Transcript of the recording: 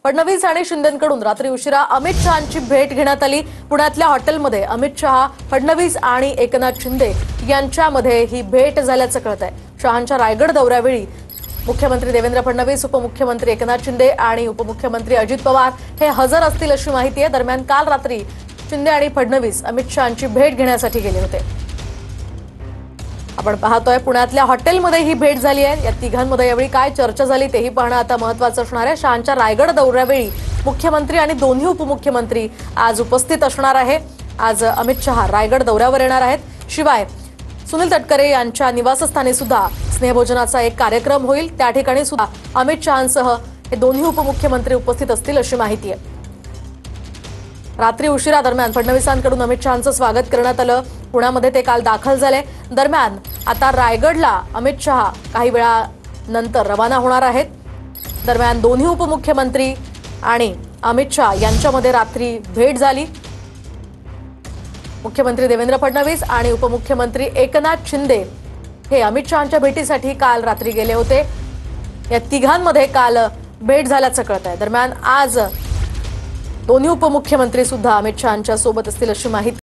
फडणवीस आणि शिंदेंकडून रात्री उशिरा अमित शहांची भेट घेण्यात आली। पुण्यातल्या हॉटेलमध्ये अमित शहा, फडणवीस आणि एकनाथ शिंदे यांच्यामध्ये ही भेट झाल्याचं कळतंय। शहांच्या रायगड दौऱ्यावेळी मुख्यमंत्री देवेंद्र फडणवीस, उपमुख्यमंत्री एकनाथ शिंदे आणि उपमुख्यमंत्री अजित पवार हे हजर असतील अशी माहिती आहे। दरम्यान काल रात्री शिंदे आणि फडणवीस अमित शहांची भेट घेण्यासाठी गेले होते। आपण पाहतोय पुण्यातल्या हॉटेलमध्ये ही भेट झाली आहे। या तिघांमध्ये यावेळी काय चर्चा झाली तेही पाहणं आता महत्त्वाचं असणार आहे। शहांच्या रायगड दौऱ्यावेळी मुख्यमंत्री आणि दोन्ही उपमुख्यमंत्री आज उपस्थित असणार आहे। आज अमित शहा रायगड दौऱ्यावर येणार आहेत। शिवाय सुनील तटकरे यांच्या निवासस्थानी सुद्धा स्नेहभोजनाचा एक कार्यक्रम होईल। त्या ठिकाणी सुद्धा अमित शहांसह हे दोन्ही उपमुख्यमंत्री उपस्थित असतील अशी माहिती आहे। रात्री उशिरा दरम्यान फडणवीसांकडून अमित शहांचं स्वागत करण्यात आलं। पुण्यामध्ये ते काल दाखल झाले। दरम्यान आता रायगडला अमित शहा काही वेळानंतर रवाना होणार आहेत। दरम्यान दोन्ही उपमुख्यमंत्री आणि अमित शहा यांच्यामध्ये रात्री भेट झाली। मुख्यमंत्री देवेंद्र फडणवीस आणि उपमुख्यमंत्री एकनाथ शिंदे हे अमित शहांच्या भेटीसाठी काल रात्री गेले होते। या तिघांमध्ये काल भेट झाल्याचं कळतंय। दरम्यान आज दोन्ही उपमुख्यमंत्री सुद्धा अमित शहांच्या सोबत असतील अशी माहिती